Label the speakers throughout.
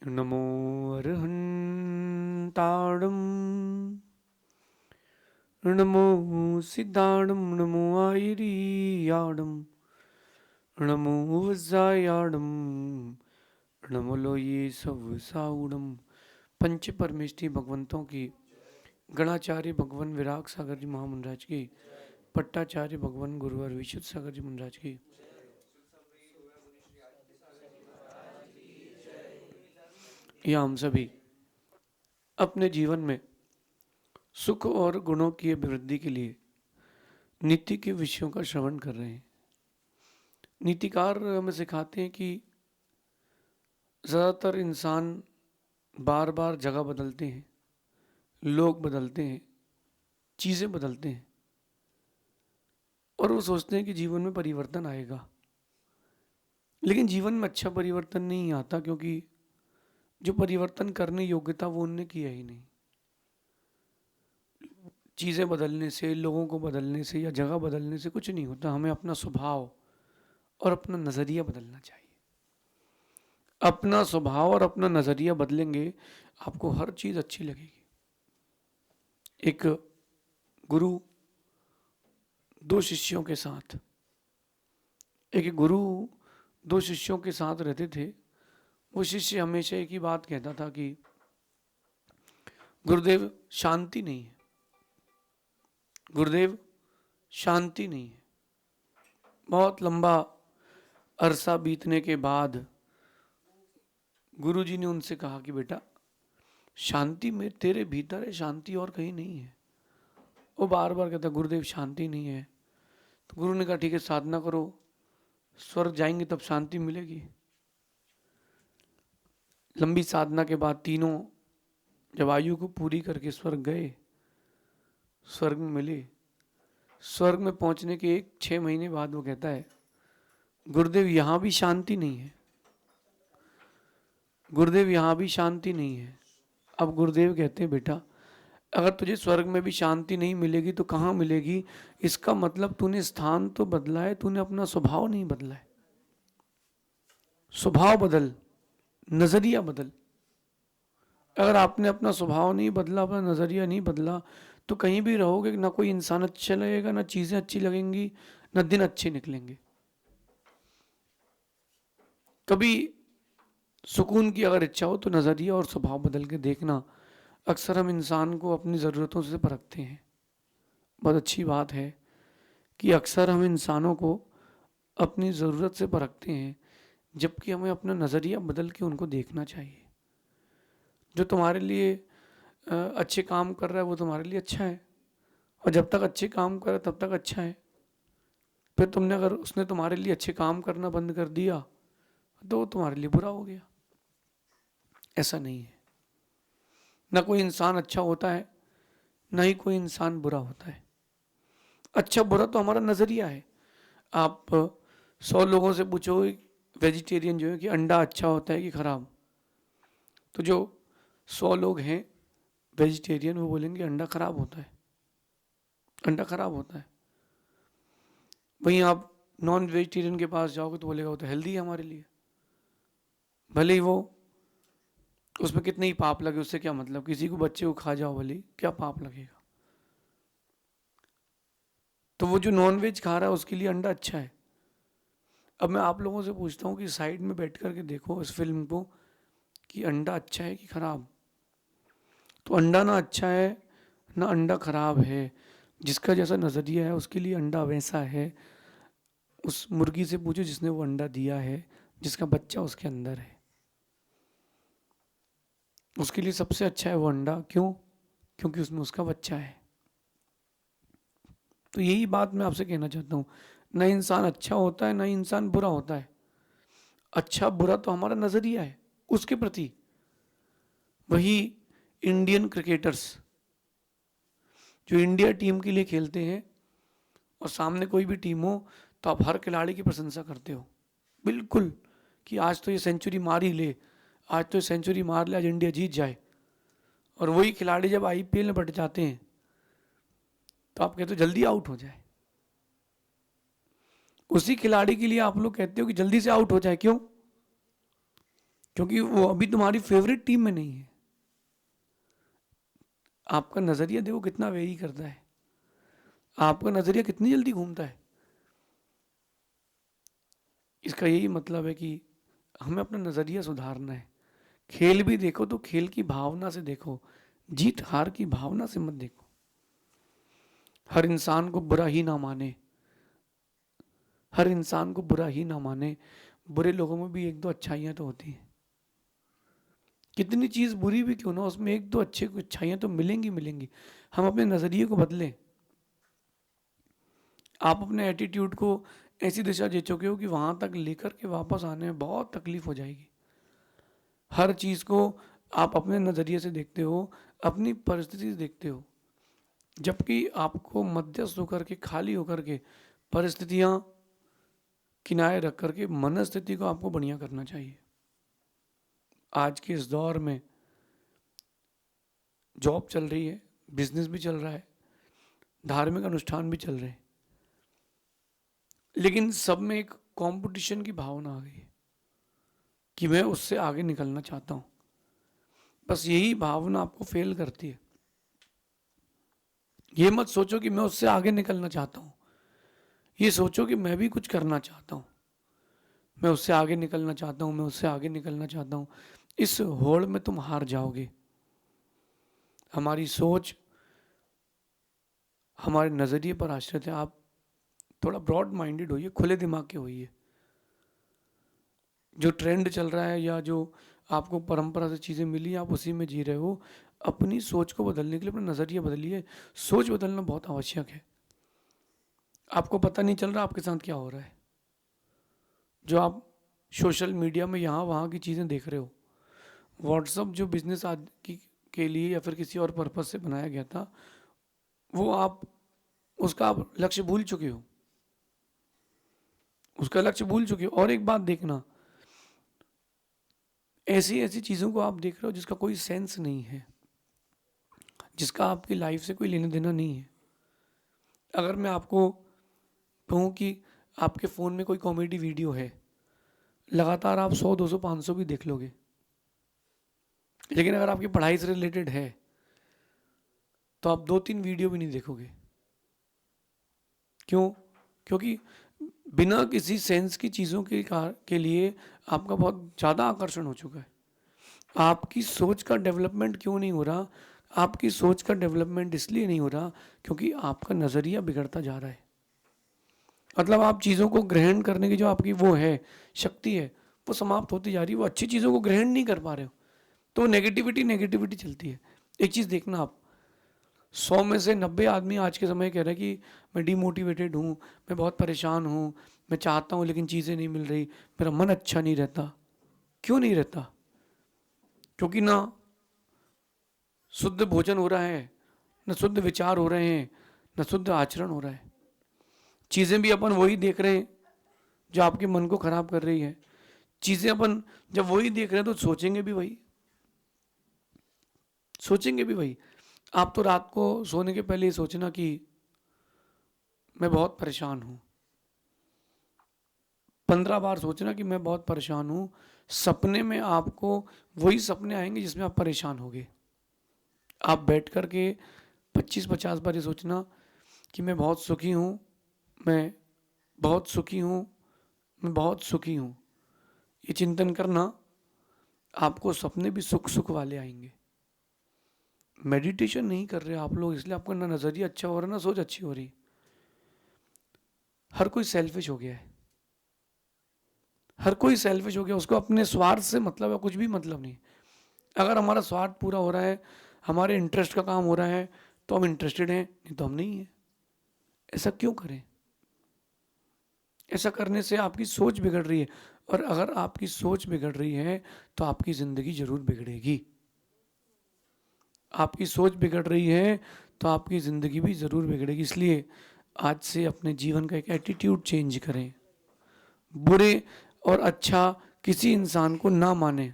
Speaker 1: नमो अर्हन्ताणं नमो सिद्धाणं नमो आयरीयाणं नमो वज्रायाणं नमो लोये सब साउणम। पंच परमेष्टि भगवंतों की, गणाचार्य भगवान विराग सागर जी महामंडराज की, पट्टाचार्य भगवान गुरुवर विशुद्ध सागर जी महाराज की, या हम सभी अपने जीवन में सुख और गुणों की अभिवृद्धि के लिए नीति के विषयों का श्रवण कर रहे हैं। नीतिकार हमें सिखाते हैं कि ज़्यादातर इंसान बार बार जगह बदलते हैं, लोग बदलते हैं, चीज़ें बदलते हैं और वो सोचते हैं कि जीवन में परिवर्तन आएगा, लेकिन जीवन में अच्छा परिवर्तन नहीं आता, क्योंकि जो परिवर्तन करने योग्यता वो उनने किया ही नहीं। चीज़ें बदलने से, लोगों को बदलने से या जगह बदलने से कुछ नहीं होता। हमें अपना स्वभाव और अपना नज़रिया बदलना चाहिए। अपना स्वभाव और अपना नज़रिया बदलेंगे, आपको हर चीज़ अच्छी लगेगी। एक गुरु दो शिष्यों के साथ एक गुरु दो शिष्यों के साथ रहते थे। वो शिष्य हमेशा एक ही बात कहता था कि गुरुदेव शांति नहीं है, गुरुदेव शांति नहीं है। बहुत लंबा अरसा बीतने के बाद गुरुजी ने उनसे कहा कि बेटा, शांति में तेरे भीतर है, शांति और कहीं नहीं है। वो बार बार कहता गुरुदेव शांति नहीं है। तो गुरु ने कहा ठीक है, साधना करो, स्वर्ग जाएंगे तब शांति मिलेगी। लंबी साधना के बाद तीनों जब आयु को पूरी करके स्वर्ग गए, स्वर्ग में मिले। स्वर्ग में पहुंचने के 6 महीने बाद वो कहता है गुरुदेव यहाँ भी शांति नहीं है, गुरुदेव यहाँ भी शांति नहीं है। अब गुरुदेव कहते हैं बेटा, अगर तुझे स्वर्ग में भी शांति नहीं मिलेगी तो कहाँ मिलेगी? इसका मतलब तूने स्थान तो बदला है, तूने अपना स्वभाव नहीं बदला है। स्वभाव बदल, नजरिया बदल। अगर आपने अपना स्वभाव नहीं बदला, अपना नजरिया नहीं बदला, तो कहीं भी रहोगे ना कोई इंसान अच्छा लगेगा, ना चीजें अच्छी लगेंगी, ना दिन अच्छे निकलेंगे। कभी सुकून की अगर इच्छा हो तो नजरिया और स्वभाव बदल के देखना। अक्सर हम इंसान को अपनी ज़रूरतों से परखते हैं। बहुत अच्छी बात है कि अक्सर हम इंसानों को अपनी ज़रूरत से परखते हैं, जबकि हमें अपना नज़रिया बदल के उनको देखना चाहिए। जो तुम्हारे लिए अच्छे काम कर रहा है वो तुम्हारे लिए अच्छा है, और जब तक अच्छे काम कर रहा है तब तक अच्छा है। फिर तुमने अगर उसने तुम्हारे लिए अच्छे काम करना बंद कर दिया तो वो तुम्हारे लिए बुरा हो गया। ऐसा नहीं है। ना कोई इंसान अच्छा होता है, ना ही कोई इंसान बुरा होता है। अच्छा बुरा तो हमारा नज़रिया है। आप 100 लोगों से पूछो वेजिटेरियन जो है कि अंडा अच्छा होता है कि ख़राब, तो जो 100 लोग हैं वेजिटेरियन वो बोलेंगे अंडा ख़राब होता है, अंडा ख़राब होता है। वहीं आप नॉन वेजिटेरियन के पास जाओगे तो बोलेगा वो तो हेल्दी है हमारे लिए। भले ही वो उसमें कितने ही पाप लगे, उससे क्या मतलब? किसी को बच्चे को खा जाओ भले, क्या पाप लगेगा? तो वो जो नॉन वेज खा रहा है उसके लिए अंडा अच्छा है। अब मैं आप लोगों से पूछता हूँ कि साइड में बैठ कर के देखो इस फिल्म को कि अंडा अच्छा है कि खराब। तो अंडा ना अच्छा है ना अंडा खराब है। जिसका जैसा नज़रिया है उसके लिए अंडा वैसा है। उस मुर्गी से पूछो जिसने वो अंडा दिया है, जिसका बच्चा उसके अंदर है, उसके लिए सबसे अच्छा है वो अंडा। क्यों? क्योंकि उसमें उसका बच्चा है। तो यही बात मैं आपसे कहना चाहता हूँ, ना इंसान अच्छा होता है ना इंसान बुरा होता है। अच्छा बुरा तो हमारा नज़रिया है उसके प्रति। वही इंडियन क्रिकेटर्स जो इंडिया टीम के लिए खेलते हैं और सामने कोई भी टीम हो तो आप हर खिलाड़ी की प्रशंसा करते हो, बिल्कुल, कि आज तो ये सेंचुरी मार ही ले, आज तो ये सेंचुरी मार ले, आज इंडिया जीत जाए। और वही खिलाड़ी जब आईपीएल में बट जाते हैं तो आप कहते हो जल्दी आउट हो जाए। उसी खिलाड़ी के लिए आप लोग कहते हो कि जल्दी से आउट हो जाए। क्यों? क्योंकि वो अभी तुम्हारी फेवरेट टीम में नहीं है। आपका नजरिया देखो कितना वेरी करता है, आपका नजरिया कितनी जल्दी घूमता है। इसका यही मतलब है कि हमें अपना नजरिया सुधारना है। खेल भी देखो तो खेल की भावना से देखो, जीत हार की भावना से मत देखो। हर इंसान को बुरा ही ना माने, हर इंसान को बुरा ही ना माने। बुरे लोगों में भी एक दो अच्छाइयां तो होती हैं। कितनी चीज बुरी भी क्यों ना, उसमें एक दो अच्छे अच्छाइयां तो मिलेंगी मिलेंगी। हम अपने नजरिए को बदलें। आप अपने एटीट्यूड को ऐसी दिशा दे चुके हो कि वहां तक लेकर के वापस आने में बहुत तकलीफ हो जाएगी। हर चीज को आप अपने नजरिए से देखते हो, अपनी परिस्थिति से देखते हो, जबकि आपको मध्यस्थ होकर के, खाली होकर के, परिस्थितियां किनारे रख करके मनस्थिति को आपको बढ़िया करना चाहिए। आज के इस दौर में जॉब चल रही है, बिजनेस भी चल रहा है, धार्मिक अनुष्ठान भी चल रहे हैं, लेकिन सब में एक कंपटीशन की भावना आ गई है कि मैं उससे आगे निकलना चाहता हूं। बस यही भावना आपको फेल करती है। ये मत सोचो कि मैं उससे आगे निकलना चाहता हूं, ये सोचो कि मैं भी कुछ करना चाहता हूं, मैं उससे आगे निकलना चाहता हूं, मैं उससे आगे निकलना चाहता हूं। इस होड़ में तुम हार जाओगे। हमारी सोच हमारे नजरिए पर आश्रित है। आप थोड़ा ब्रॉड माइंडेड होइए, खुले दिमाग के होइए। जो ट्रेंड चल रहा है या जो आपको परंपरा से चीजें मिली, आप उसी में जी रहे हो। अपनी सोच को बदलने के लिए अपना नजरिया बदलिए। सोच बदलना बहुत आवश्यक है। आपको पता नहीं चल रहा आपके साथ क्या हो रहा है। जो आप सोशल मीडिया में यहाँ वहाँ की चीज़ें देख रहे हो, व्हाट्सअप जो बिजनेस आदि के लिए या फिर किसी और पर्पज से बनाया गया था, वो आप उसका आप लक्ष्य भूल चुके हो, उसका लक्ष्य भूल चुके हो। और एक बात देखना, ऐसी ऐसी चीज़ों को आप देख रहे हो जिसका कोई सेंस नहीं है, जिसका आपकी लाइफ से कोई लेना देना नहीं है। अगर मैं आपको कहूँ कि आपके फ़ोन में कोई कॉमेडी वीडियो है, लगातार आप 100 200 500 भी देख लोगे, लेकिन अगर आपकी पढ़ाई से रिलेटेड है तो आप 2 3 वीडियो भी नहीं देखोगे। क्यों? क्योंकि बिना किसी सेंस की चीज़ों के लिए आपका बहुत ज़्यादा आकर्षण हो चुका है। आपकी सोच का डेवलपमेंट क्यों नहीं हो रहा? आपकी सोच का डेवलपमेंट इसलिए नहीं हो रहा क्योंकि आपका नज़रिया बिगड़ता जा रहा है। मतलब आप चीज़ों को ग्रहण करने की जो आपकी वो है, शक्ति है, वो समाप्त होती जा रही है। वो अच्छी चीज़ों को ग्रहण नहीं कर पा रहे हो, तो नेगेटिविटी नेगेटिविटी चलती है। एक चीज़ देखना आप, 100 में से 90 आदमी आज के समय कह रहे हैं कि मैं डिमोटिवेटेड हूँ, मैं बहुत परेशान हूँ, मैं चाहता हूँ लेकिन चीज़ें नहीं मिल रही, मेरा मन अच्छा नहीं रहता। क्यों नहीं रहता? क्योंकि ना शुद्ध भोजन हो रहा है, न शुद्ध विचार हो रहे हैं, न शुद्ध आचरण हो रहा है। चीज़ें भी अपन वही देख रहे हैं जो आपके मन को खराब कर रही है। चीज़ें अपन जब वही देख रहे हैं तो सोचेंगे भी वही, सोचेंगे भी वही। आप तो रात को सोने के पहले ही सोचना कि मैं बहुत परेशान हूँ, 15 बार सोचना कि मैं बहुत परेशान हूँ। सपने में आपको वही सपने आएंगे जिसमें आप परेशान होगे। आप बैठ कर के 25-50 बार ये सोचना कि मैं बहुत सुखी हूँ, मैं बहुत सुखी हूँ, मैं बहुत सुखी हूँ। ये चिंतन करना, आपको सपने भी सुख सुख वाले आएंगे। मेडिटेशन नहीं कर रहे आप लोग, इसलिए आपका ना नज़रिया अच्छा हो रहा है ना सोच अच्छी हो रही। हर कोई सेल्फिश हो गया है, हर कोई सेल्फिश हो गया, उसको अपने स्वार्थ से मतलब है, कुछ भी मतलब नहीं। अगर हमारा स्वार्थ पूरा हो रहा है, हमारे इंटरेस्ट का काम हो रहा है, तो हम इंटरेस्टेड हैं, नहीं तो हम नहीं हैं। ऐसा क्यों करें? ऐसा करने से आपकी सोच बिगड़ रही है, और अगर आपकी सोच बिगड़ रही है तो आपकी ज़िंदगी जरूर बिगड़ेगी। आपकी सोच बिगड़ रही है तो आपकी ज़िंदगी भी ज़रूर बिगड़ेगी। इसलिए आज से अपने जीवन का एक एटीट्यूड चेंज करें। बुरे और अच्छा किसी इंसान को ना माने,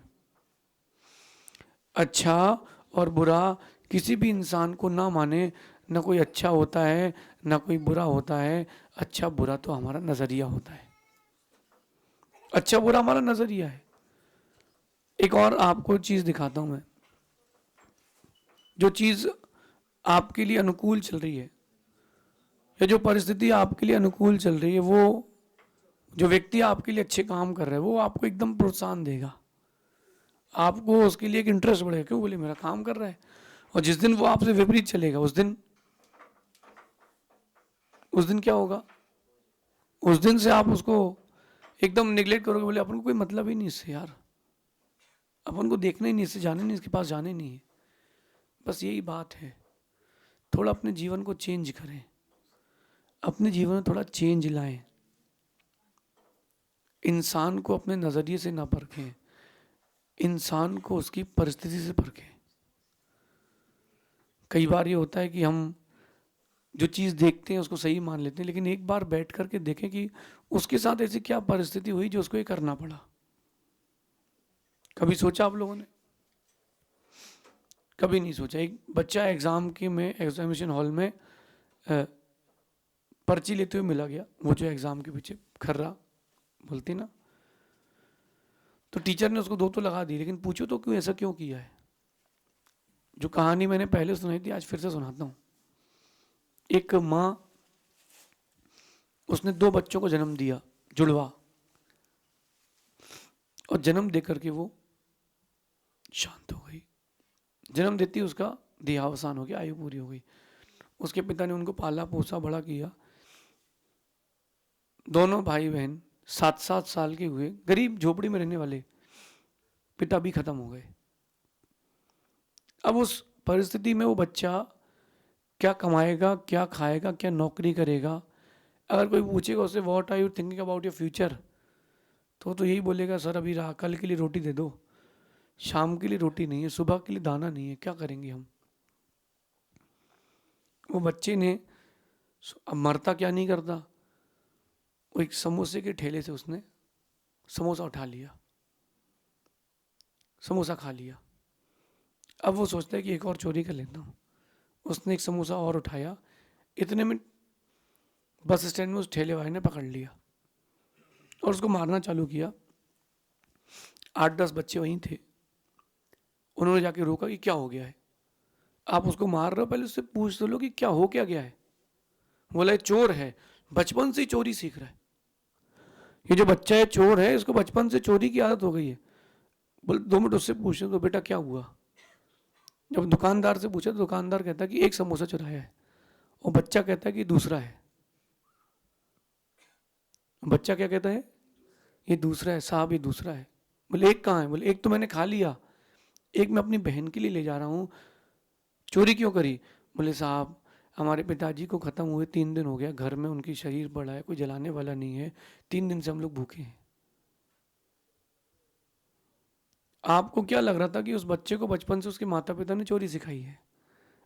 Speaker 1: अच्छा और बुरा किसी भी इंसान को ना माने। ना कोई अच्छा होता है, ना कोई बुरा होता है। अच्छा बुरा तो हमारा नज़रिया होता है, अच्छा बुरा हमारा नज़रिया है। एक और आपको चीज दिखाता हूं मैं। जो चीज आपके लिए अनुकूल चल रही है, या जो परिस्थिति आपके लिए अनुकूल चल रही है, वो जो व्यक्ति आपके लिए अच्छे काम कर रहा है वो आपको एकदम प्रोत्साहन देगा, आपको उसके लिए एक इंटरेस्ट बढ़ेगा। क्यों? बोले मेरा काम कर रहा है। और जिस दिन वो आपसे विपरीत चलेगा, उस दिन क्या होगा? उस दिन से आप उसको एकदम निगलेक्ट करोगे, बोले अपन को कोई मतलब ही नहीं इससे यार, अपन को देखना ही नहीं, इससे जाने नहीं, इसके पास जाने नहीं है। बस यही बात है, थोड़ा अपने जीवन को चेंज करें, अपने जीवन में थोड़ा चेंज लाएं, इंसान को अपने नज़रिए से ना परखें, इंसान को उसकी परिस्थिति से परखें। कई बार ये होता है कि हम जो चीज़ देखते हैं उसको सही मान लेते हैं, लेकिन एक बार बैठ करके देखें कि उसके साथ ऐसी क्या परिस्थिति हुई जो उसको ये करना पड़ा। कभी सोचा आप लोगों ने? कभी नहीं सोचा। एक बच्चा एग्जामिनेशन हॉल में पर्ची लेते हुए मिला गया, वो जो एग्जाम के पीछे खर्रा बोलती ना, तो टीचर ने उसको 2 तो लगा दी, लेकिन पूछो तो क्यों, ऐसा क्यों किया है? जो कहानी मैंने पहले सुनाई थी, आज फिर से सुनाता हूँ। एक माँ, उसने 2 बच्चों को जन्म दिया, जुड़वा, और जन्म दे करके वो शांत हो गई। जन्म देती उसका देहावसान हो गया, आयु पूरी हो गई। उसके पिता ने उनको पाला पोसा बड़ा किया। दोनों भाई बहन 7-7 साल के हुए, गरीब झोपड़ी में रहने वाले, पिता भी खत्म हो गए। अब उस परिस्थिति में वो बच्चा क्या कमाएगा, क्या खाएगा, क्या नौकरी करेगा? अगर कोई पूछेगा उससे what are you thinking about your future, तो यही बोलेगा सर अभी कल के लिए रोटी दे दो, शाम के लिए रोटी नहीं है, सुबह के लिए दाना नहीं है, क्या करेंगे हम? वो बच्चे ने, अब मरता क्या नहीं करता, वो एक समोसे के ठेले से उसने समोसा उठा लिया, समोसा खा लिया। अब वो सोचता है कि एक और चोरी कर लेता हूँ। उसने एक समोसा और उठाया, इतने में बस स्टैंड में उस ठेले वाले ने पकड़ लिया और उसको मारना चालू किया। 8-10 बच्चे वहीं थे, उन्होंने जाके रोका कि क्या हो गया है, आप उसको मार रहे हो, पहले उससे पूछ तो लो कि क्या हो क्या गया है। बोला चोर है, बचपन से ही चोरी सीख रहा है, ये जो बच्चा है चोर है, इसको बचपन से चोरी की आदत हो गई है। बोले 2 मिनट उससे पूछे तो बेटा क्या हुआ? जब दुकानदार से पूछा तो दुकानदार कहता है कि एक समोसा चुराया है, और बच्चा कहता है कि दूसरा है। बच्चा क्या कहता है? ये दूसरा है साहब, ये दूसरा है। बोले एक कहाँ है? बोले एक तो मैंने खा लिया, एक मैं अपनी बहन के लिए ले जा रहा हूँ। चोरी क्यों करी? बोले साहब हमारे पिताजी को ख़त्म हुए 3 दिन हो गया, घर में उनकी शरीर पड़ा है, कोई जलाने वाला नहीं है, 3 दिन से हम लोग भूखे हैं। आपको क्या लग रहा था कि उस बच्चे को बचपन से उसके माता पिता ने चोरी सिखाई है,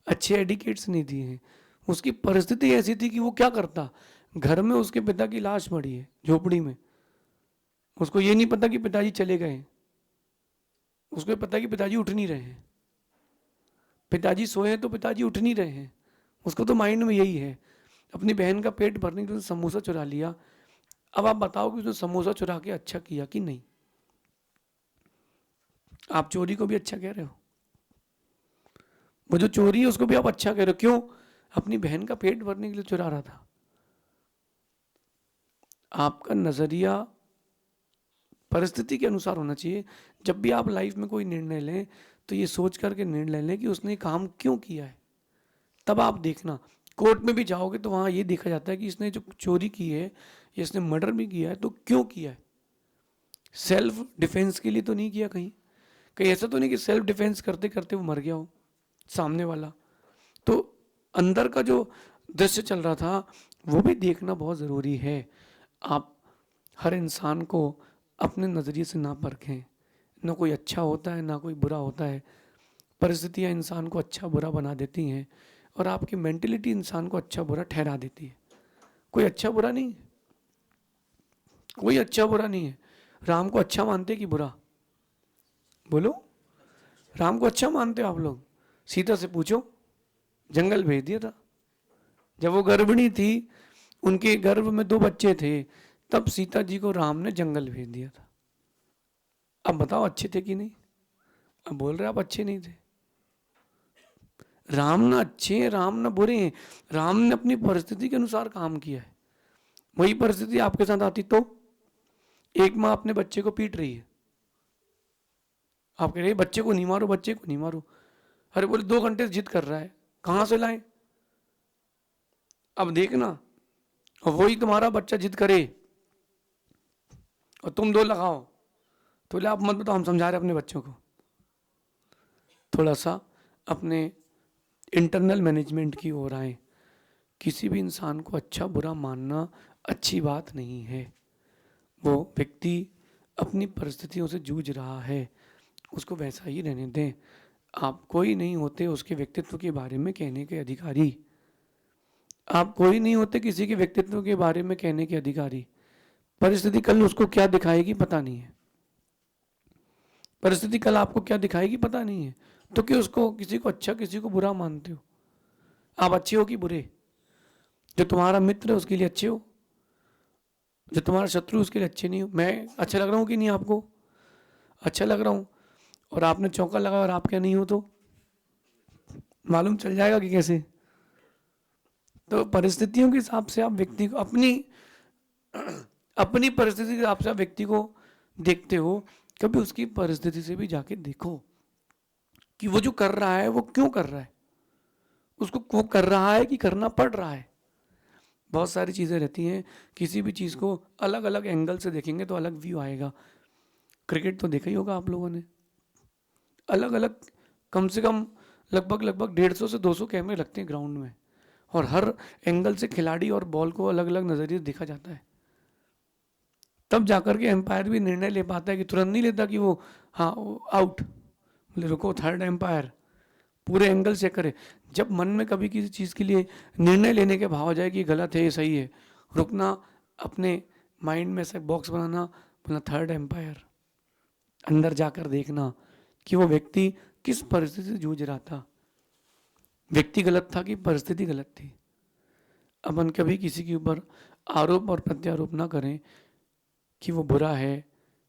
Speaker 1: अच्छे एडिकेट्स नहीं दिए हैं? उसकी परिस्थिति ऐसी थी कि वो क्या करता, घर में उसके पिता की लाश पड़ी है झोपड़ी में, उसको ये नहीं पता कि पिताजी चले गए, उसको पता कि पिताजी उठ नहीं रहे हैं, पिताजी सोए हैं तो पिताजी उठ नहीं रहे हैं। उसको तो माइंड में यही है। अपनी बहन का पेट भरने के लिए समोसा चुरा लिया। अब आप बताओ कि उसने समोसा चुरा के अच्छा किया कि नहीं? आप चोरी को भी अच्छा कह रहे हो, वो जो चोरी है उसको भी आप अच्छा कह रहे हो। क्यों? अपनी बहन का पेट भरने के लिए चुरा रहा था। आपका नजरिया परिस्थिति के अनुसार होना चाहिए। जब भी आप लाइफ में कोई निर्णय लें तो ये सोच करके निर्णय लें कि उसने काम क्यों किया है। तब आप देखना, कोर्ट में भी जाओगे तो वहाँ ये देखा जाता है कि इसने जो चोरी की है या इसने मर्डर भी किया है तो क्यों किया है। सेल्फ डिफेंस के लिए तो नहीं किया, कहीं कहीं ऐसा तो नहीं कि सेल्फ डिफेंस करते करते वो मर गया हो सामने वाला। तो अंदर का जो दृश्य चल रहा था वो भी देखना बहुत ज़रूरी है। आप हर इंसान को अपने नज़रिए से ना परखें, ना कोई अच्छा होता है ना कोई बुरा होता है। परिस्थितियाँ इंसान को अच्छा बुरा बना देती हैं और आपकी मेंटलिटी इंसान को अच्छा बुरा ठहरा देती है। कोई अच्छा बुरा नहीं है, कोई अच्छा बुरा नहीं है। राम को अच्छा मानते कि बुरा? बोलो, राम को अच्छा मानते हो आप लोग? सीता से पूछो, जंगल भेज दिया था जब वो गर्भिणी थी, उनके गर्भ में 2 बच्चे थे, तब सीता जी को राम ने जंगल भेज दिया था। अब बताओ अच्छे थे कि नहीं? अब बोल रहे आप अच्छे नहीं थे। राम ना अच्छे हैं, राम ना बुरे हैं, राम ने अपनी परिस्थिति के अनुसार काम किया है। वही परिस्थिति आपके साथ आती तो एक माँ अपने बच्चे को पीट रही है, आप कह रहे हैं बच्चे को नहीं मारो, बच्चे को नहीं मारो। अरे बोले 2 घंटे से जिद कर रहा है, कहां से लाए? अब देखना, और वही तुम्हारा बच्चा जिद करे और तुम 2 लगाओ, तो बोले आप मत बताओ, हम समझा रहे अपने बच्चों को। थोड़ा सा अपने इंटरनल मैनेजमेंट की ओर आए। किसी भी इंसान को अच्छा बुरा मानना अच्छी बात नहीं है। वो व्यक्ति अपनी परिस्थितियों से जूझ रहा है, उसको वैसा ही रहने दें। आप कोई नहीं होते उसके व्यक्तित्व के बारे में कहने के अधिकारी। आप कोई नहीं होते किसी के व्यक्तित्व के बारे में कहने के अधिकारी। परिस्थिति कल उसको क्या दिखाएगी पता नहीं है, परिस्थिति कल आपको क्या दिखाएगी पता नहीं है। तो कि उसको किसी को अच्छा किसी को बुरा मानते हो? आप अच्छे हो कि बुरे? जो तुम्हारा मित्र है उसके लिए अच्छे हो, जो तुम्हारा शत्रु उसके लिए अच्छे नहीं हो। मैं अच्छा लग रहा हूँ कि नहीं आपको? अच्छा लग रहा हूँ और आपने चौका लगाया और आप क्या नहीं हो तो मालूम चल जाएगा कि कैसे। तो परिस्थितियों के हिसाब से आप व्यक्ति को अपनी अपनी परिस्थिति के हिसाब से आप व्यक्ति को देखते हो। कभी उसकी परिस्थिति से भी जाके देखो कि वो जो कर रहा है वो क्यों कर रहा है, उसको वो कर रहा है कि करना पड़ रहा है। बहुत सारी चीज़ें रहती हैं, किसी भी चीज़ को अलग अलग एंगल से देखेंगे तो अलग व्यू आएगा। क्रिकेट तो देखा ही होगा आप लोगों ने, अलग अलग कम से कम लगभग 150 से 200 कैमरे लगते हैं ग्राउंड में, और हर एंगल से खिलाड़ी और बॉल को अलग अलग नज़रिए से देखा जाता है। तब जाकर के एम्पायर भी निर्णय ले पाता है, कि तुरंत नहीं लेता कि वो हाँ आउट, बोले रुको थर्ड एम्पायर पूरे एंगल चेक करे। जब मन में कभी किसी चीज़ के लिए निर्णय लेने के भाव जाए कि गलत है ये सही है, रुकना, अपने माइंड में से बॉक्स बनाना, बोलना थर्ड एम्पायर, अंदर जाकर देखना कि वो व्यक्ति किस परिस्थिति से जूझ रहा था। व्यक्ति गलत था कि परिस्थिति गलत थी। अपन कभी किसी के ऊपर आरोप और प्रत्यारोप ना करें कि वो बुरा है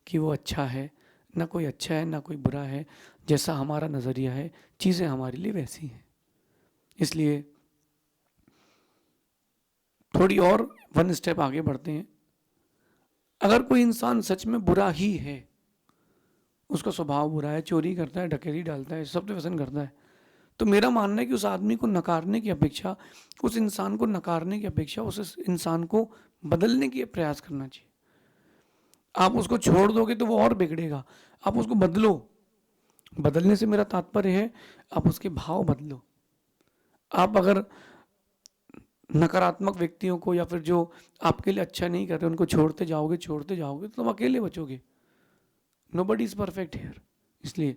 Speaker 1: कि वो अच्छा है। ना कोई अच्छा है ना कोई बुरा है, जैसा हमारा नज़रिया है चीज़ें हमारे लिए वैसी हैं। इसलिए थोड़ी और 1 स्टेप आगे बढ़ते हैं। अगर कोई इंसान सच में बुरा ही है, उसका स्वभाव बुरा है, चोरी करता है, डकैती डालता है, सब व्यसन करता है, तो मेरा मानना है कि उस आदमी को नकारने की अपेक्षा, उस इंसान को नकारने की अपेक्षा उस इंसान को बदलने की प्रयास करना चाहिए। आप उसको छोड़ दोगे तो वो और बिगड़ेगा, आप उसको बदलो। बदलने से मेरा तात्पर्य है आप उसके भाव बदलो। आप अगर नकारात्मक व्यक्तियों को या फिर जो आपके लिए अच्छा नहीं कर रहे उनको छोड़ते जाओगे तो तुम अकेले बचोगे। Nobody is perfect here. इसलिए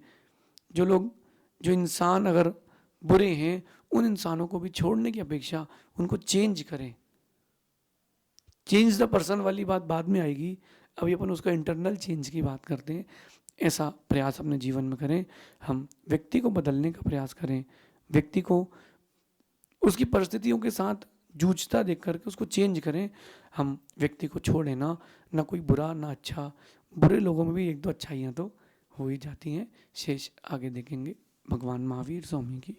Speaker 1: जो इंसान अगर बुरे हैं उन इंसानों को भी छोड़ने की अपेक्षा उनको चेंज करें। चेंज द पर्सन वाली बात बाद में आएगी, अभी अपन उसका इंटरनल चेंज की बात करते हैं। ऐसा प्रयास अपने जीवन में करें, हम व्यक्ति को बदलने का प्रयास करें, व्यक्ति को उसकी परिस्थितियों के साथ जूझता देख करके उसको चेंज करें। हम व्यक्ति को छोड़ें ना, ना कोई बुरा ना अच्छा। बुरे लोगों में भी 1-2 अच्छाइयाँ तो हो ही जाती हैं। शेष आगे देखेंगे। भगवान महावीर स्वामी की